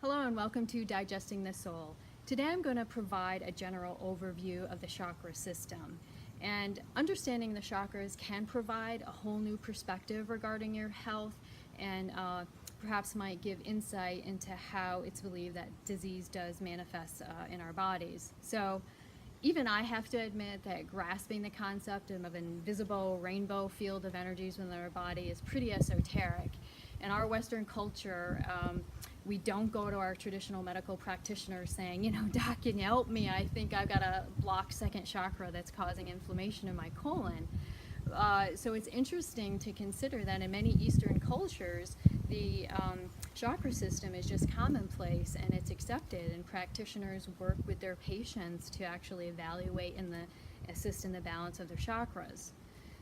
Hello and welcome to Digesting the Soul. Today I'm going to provide a general overview of the chakra system. And understanding the chakras can provide a whole new perspective regarding your health and perhaps might give insight into how it's believed that disease does manifest in our bodies. So even I have to admit that grasping the concept of an invisible rainbow field of energies within our body is pretty esoteric. In our Western culture, we don't go to our traditional medical practitioner saying, doc, can you help me? I think I've got a blocked second chakra that's causing inflammation in my colon. So it's interesting to consider that in many Eastern cultures, the chakra system is just commonplace and it's accepted, and practitioners work with their patients to actually evaluate and assist in the balance of their chakras.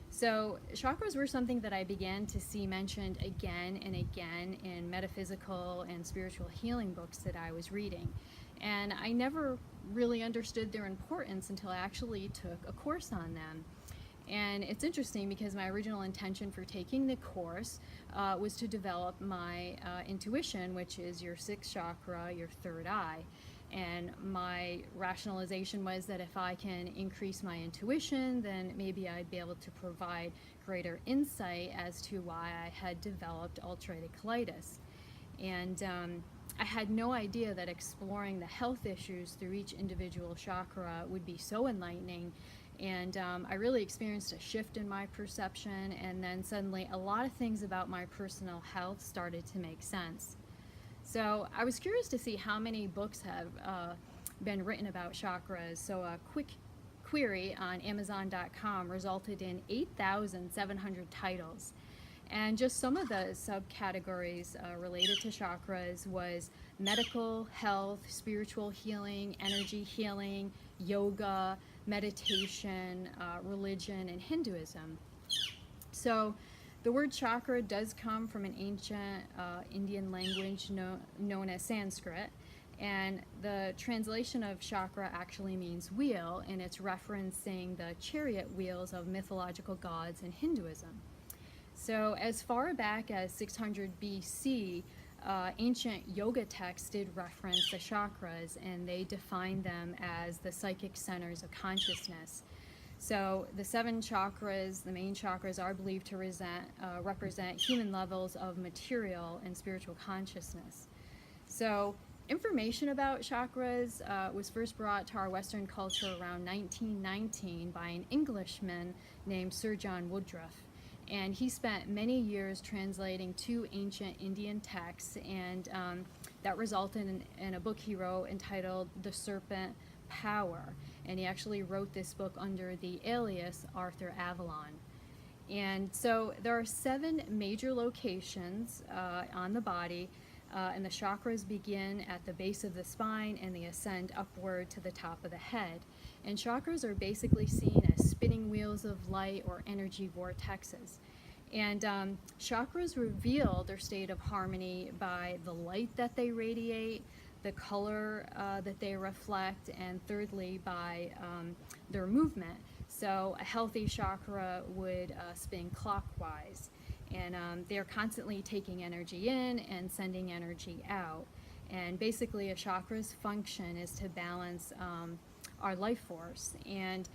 So chakras were something that I began to see mentioned again and again in metaphysical and spiritual healing books that I was reading. And I never really understood their importance until I actually took a course on them. And it's interesting because my original intention for taking the course was to develop my intuition, which is your sixth chakra, your third eye. And my rationalization was that if I can increase my intuition, then maybe I'd be able to provide greater insight as to why I had developed ulcerative colitis. And I had no idea that exploring the health issues through each individual chakra would be so enlightening. And I really experienced a shift in my perception, and then suddenly a lot of things about my personal health started to make sense. So I was curious to see how many books have been written about chakras. So a quick query on Amazon.com resulted in 8,700 titles. And just some of the subcategories related to chakras was medical, health, spiritual healing, energy healing, yoga, meditation, religion, and Hinduism. So the word chakra does come from an ancient Indian language known as Sanskrit, and the translation of chakra actually means wheel, and it's referencing the chariot wheels of mythological gods in Hinduism. So as far back as 600 BC, ancient yoga texts did reference the chakras, and they defined them as the psychic centers of consciousness. So the seven chakras, the main chakras, are believed to represent human levels of material and spiritual consciousness. So information about chakras was first brought to our Western culture around 1919 by an Englishman named Sir John Woodruff. And he spent many years translating two ancient Indian texts, and that resulted in a book he wrote entitled The Serpent Power. And he actually wrote this book under the alias Arthur Avalon. And so there are 7 major locations on the body, and the chakras begin at the base of the spine and they ascend upward to the top of the head. And chakras are basically seen as spinning wheels of light or energy vortexes. And chakras reveal their state of harmony by the light that they radiate, the color that they reflect, and thirdly by their movement. So a healthy chakra would spin clockwise, and they're constantly taking energy in and sending energy out. And basically a chakra's function is to balance our life force. And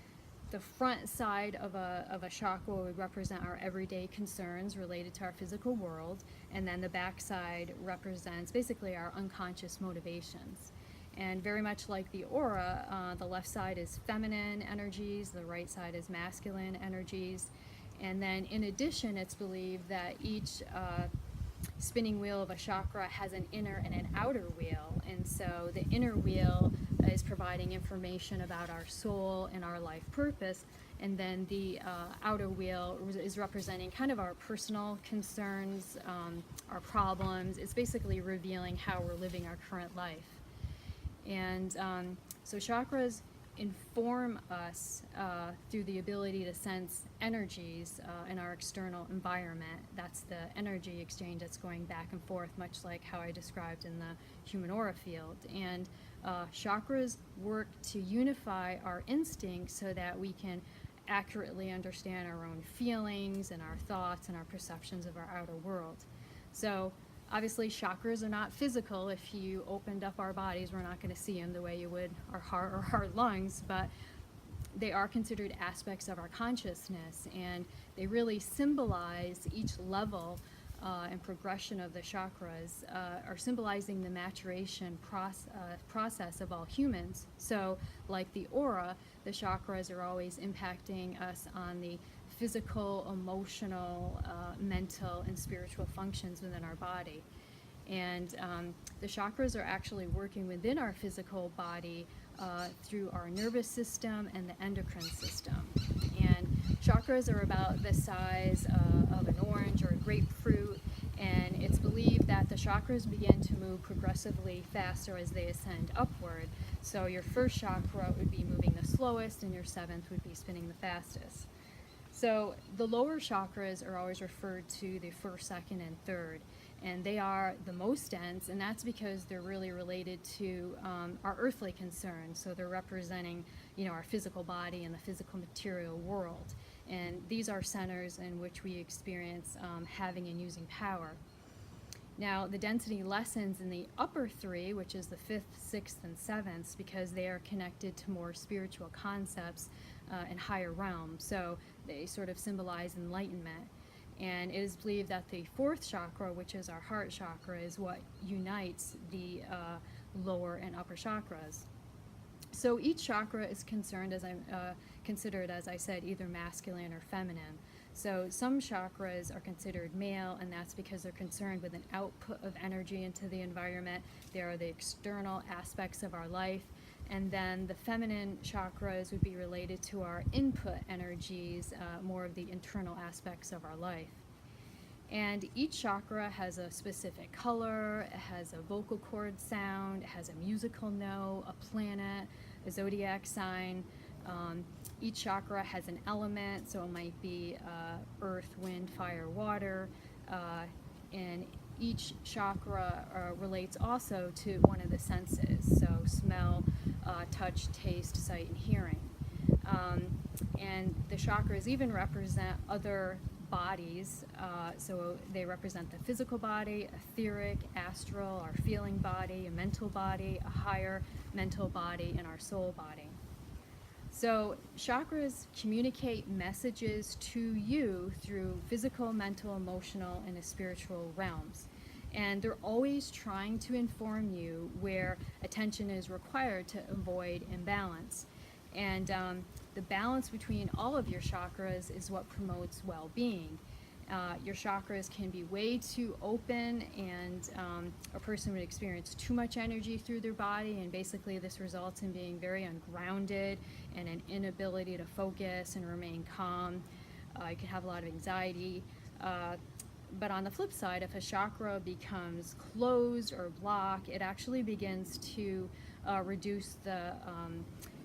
the front side of a chakra would represent our everyday concerns related to our physical world, and then the back side represents basically our unconscious motivations. And very much like the aura, the left side is feminine energies, the right side is masculine energies. And then in addition, it's believed that each spinning wheel of a chakra has an inner and an outer wheel. And so the inner wheel is providing information about our soul and our life purpose, and then the outer wheel is representing kind of our personal concerns, our problems. It's basically revealing how we're living our current life. And so chakras inform us through the ability to sense energies in our external environment. That's the energy exchange that's going back and forth, much like how I described in the human aura field. And chakras work to unify our instincts so that we can accurately understand our own feelings and our thoughts and our perceptions of our outer world. So Obviously, chakras are not physical. If you opened up our bodies, we're not going to see them the way you would our heart or heart lungs, but they are considered aspects of our consciousness, and they really symbolize each level and progression of the chakras, are symbolizing the maturation process of all humans. So, like the aura, the chakras are always impacting us on the physical, emotional, mental, and spiritual functions within our body. And the chakras are actually working within our physical body through our nervous system and the endocrine system. And chakras are about the size of an orange or a grapefruit, and it's believed that the chakras begin to move progressively faster as they ascend upward. So your first chakra would be moving the slowest, and your seventh would be spinning the fastest. So the lower chakras are always referred to the first, second, and third, and they are the most dense, and that's because they're really related to our earthly concerns. So they're representing, our physical body and the physical material world, and these are centers in which we experience having and using power. Now, the density lessens in the upper three, which is the fifth, sixth, and seventh, because they are connected to more spiritual concepts and higher realms. So they sort of symbolize enlightenment. And it is believed that the fourth chakra, which is our heart chakra, is what unites the lower and upper chakras. So each chakra is considered, as I said, either masculine or feminine. So some chakras are considered male, and that's because they're concerned with an output of energy into the environment. They are the external aspects of our life. And then the feminine chakras would be related to our input energies, more of the internal aspects of our life. And each chakra has a specific color, it has a vocal cord sound, it has a musical note, a planet, a zodiac sign. Each chakra has an element, so it might be earth, wind, fire, water, and each chakra relates also to one of the senses, so smell, touch, taste, sight, and hearing. And the chakras even represent other bodies, so they represent the physical body, etheric, astral, our feeling body, a mental body, a higher mental body, and our soul body. So chakras communicate messages to you through physical, mental, emotional, and spiritual realms. And they're always trying to inform you where attention is required to avoid imbalance. And the balance between all of your chakras is what promotes well-being. Your chakras can be way too open, and a person would experience too much energy through their body, and basically this results in being very ungrounded and an inability to focus and remain calm. You can have a lot of anxiety. But on the flip side, if a chakra becomes closed or blocked, it actually begins to reduce the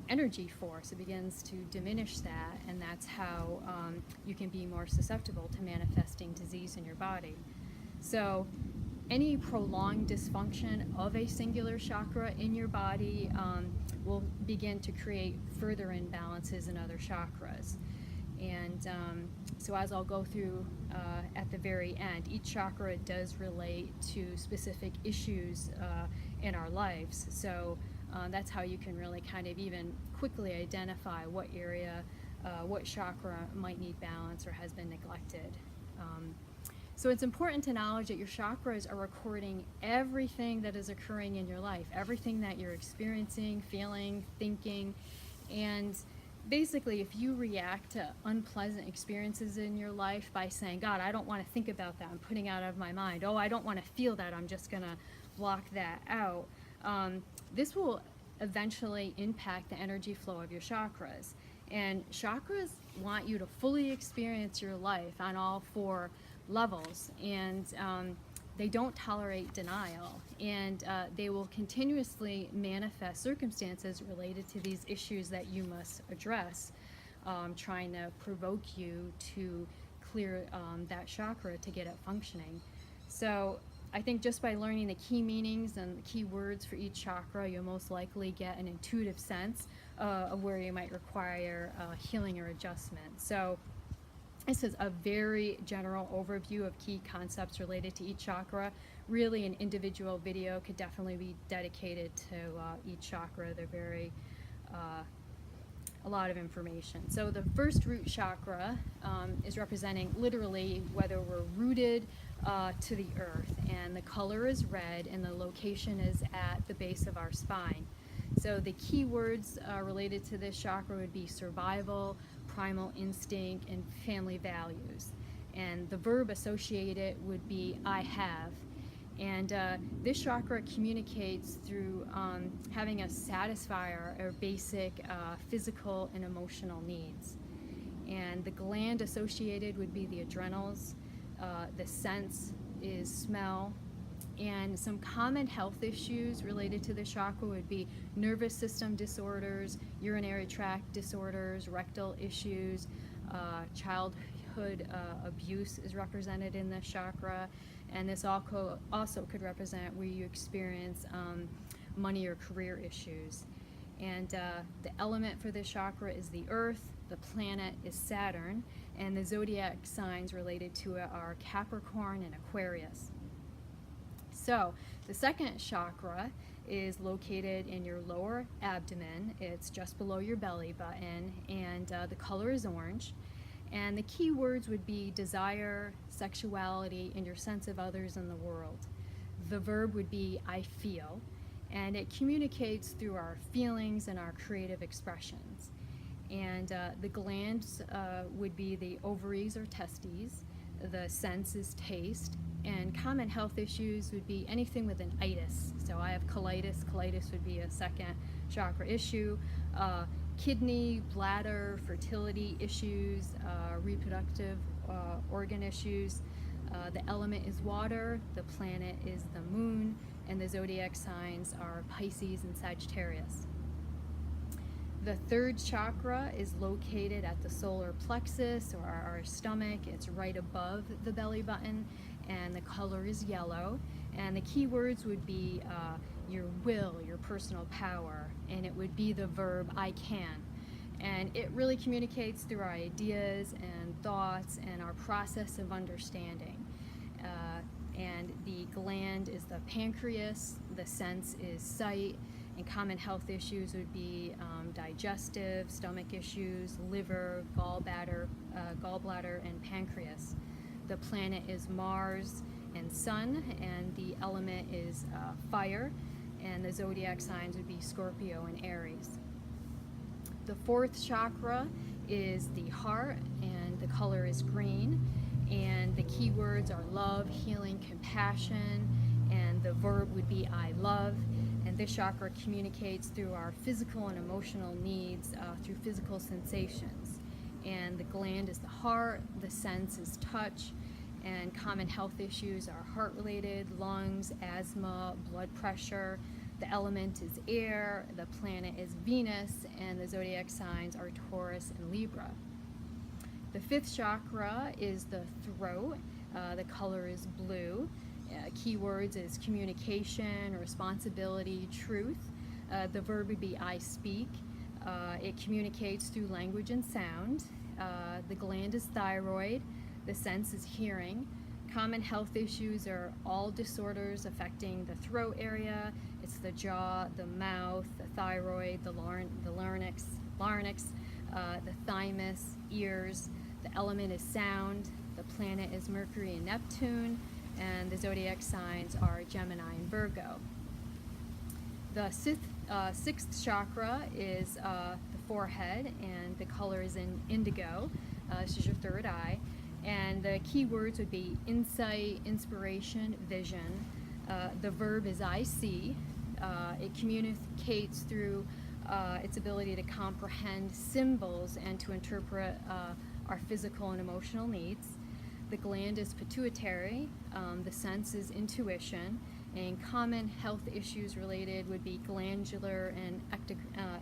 energy force. It begins to diminish that, and that's how you can be more susceptible to manifesting disease in your body. So any prolonged dysfunction of a singular chakra in your body will begin to create further imbalances in other chakras. And so as I'll go through at the very end, each chakra does relate to specific issues in our lives. So that's how you can really kind of even quickly identify what area, what chakra might need balance or has been neglected. So it's important to acknowledge that your chakras are recording everything that is occurring in your life, everything that you're experiencing, feeling, thinking, and basically, if you react to unpleasant experiences in your life by saying, God, I don't want to think about that, I'm putting it out of my mind, oh, I don't want to feel that, I'm just going to block that out, this will eventually impact the energy flow of your chakras. And chakras want you to fully experience your life on all four levels, and they don't tolerate denial, and they will continuously manifest circumstances related to these issues that you must address, trying to provoke you to clear that chakra to get it functioning. So I think just by learning the key meanings and the key words for each chakra, you'll most likely get an intuitive sense of where you might require healing or adjustment. So This is a very general overview of key concepts related to each chakra. Really, an individual video could definitely be dedicated to each chakra. They're very, a lot of information. So the first root chakra is representing literally whether we're rooted to the earth, and the color is red, and the location is at the base of our spine. So the key words related to this chakra would be survival, primal instinct, and family values. And the verb associated would be I have. And this chakra communicates through having us satisfy our basic physical and emotional needs. And the gland associated would be the adrenals. The sense is smell. And some common health issues related to the chakra would be nervous system disorders, urinary tract disorders, rectal issues, childhood abuse is represented in this chakra, and this also could represent where you experience money or career issues. And the element for this chakra is the earth, the planet is Saturn, and the zodiac signs related to it are Capricorn and Aquarius. So the second chakra is located in your lower abdomen. It's just below your belly button, and the color is orange. And the key words would be desire, sexuality, and your sense of others in the world. The verb would be I feel, and it communicates through our feelings and our creative expressions. And the glands would be the ovaries or testes. The sense is taste, and common health issues would be anything with an itis. So I have colitis. Colitis would be a second chakra issue. Kidney, bladder, fertility issues, reproductive organ issues. The element is water, the planet is the moon, and the zodiac signs are Pisces and Sagittarius. The third chakra is located at the solar plexus, or our stomach. It's right above the belly button, and the color is yellow. And the key words would be your will, your personal power, and it would be the verb I can. And it really communicates through our ideas and thoughts and our process of understanding. And the gland is the pancreas, the sense is sight, and common health issues would be digestive, stomach issues, liver, gallbladder, and pancreas. The planet is Mars and Sun, and the element is fire, and the zodiac signs would be Scorpio and Aries. The fourth chakra is the heart, and the color is green, and the key words are love, healing, compassion, and the verb would be I love. And this chakra communicates through our physical and emotional needs through physical sensations. And the gland is the heart, the sense is touch, and common health issues are heart-related, lungs, asthma, blood pressure. The element is air, the planet is Venus, and the zodiac signs are Taurus and Libra. The fifth chakra is the throat. The color is blue. Keywords is communication, responsibility, truth. The verb would be I speak. It communicates through language and sound. The gland is thyroid. The sense is hearing. Common health issues are all disorders affecting the throat area. It's the jaw, the mouth, the thyroid, the larynx, the thymus, ears. The element is sound. The planet is Mercury and Neptune, and the zodiac signs are Gemini and Virgo. The sixth chakra is the forehead, and the color is in indigo. This is your third eye. And the key words would be insight, inspiration, vision. The verb is I see. It communicates through its ability to comprehend symbols and to interpret our physical and emotional needs. The gland is pituitary. The sense is intuition. And common health issues related would be glandular and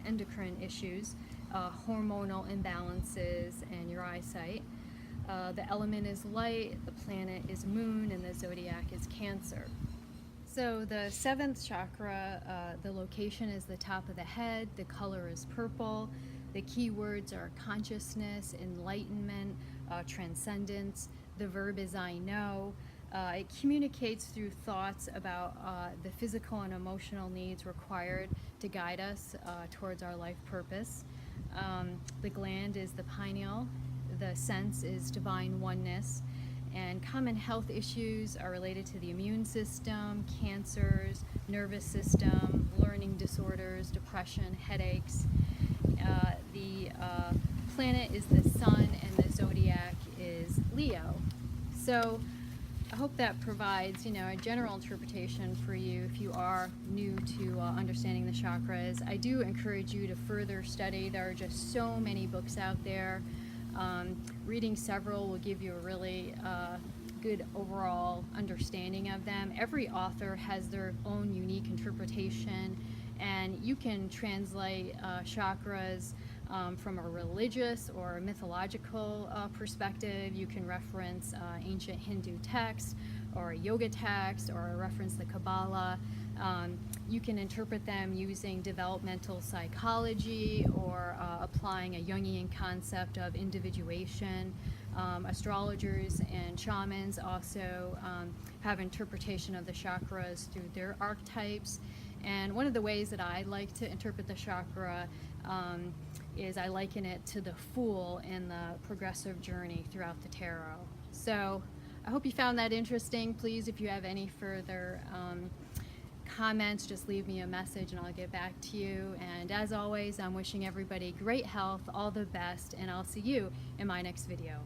endocrine issues, hormonal imbalances, and your eyesight. The element is light, the planet is moon, and the zodiac is Cancer. So the seventh chakra, the location is the top of the head, the color is purple. The key words are consciousness, enlightenment, transcendence. The verb is I know. It communicates through thoughts about the physical and emotional needs required to guide us towards our life purpose. The gland is the pineal. The sense is divine oneness. And common health issues are related to the immune system, cancers, nervous system, learning disorders, depression, headaches. The planet is the sun, and the zodiac is Leo. So I hope that provides, a general interpretation for you if you are new to understanding the chakras. I do encourage you to further study. There are just so many books out there. Reading several will give you a really good overall understanding of them. Every author has their own unique interpretation, and you can translate chakras from a religious or mythological perspective. You can reference ancient Hindu texts or a yoga text, or reference the Kabbalah. You can interpret them using developmental psychology or applying a Jungian concept of individuation. Astrologers and shamans also have interpretation of the chakras through their archetypes. And one of the ways that I like to interpret the chakra is I liken it to the Fool in the progressive journey throughout the tarot. So I hope you found that interesting. Please, if you have any further comments, just leave me a message and I'll get back to you. And as always, I'm wishing everybody great health, all the best, and I'll see you in my next video.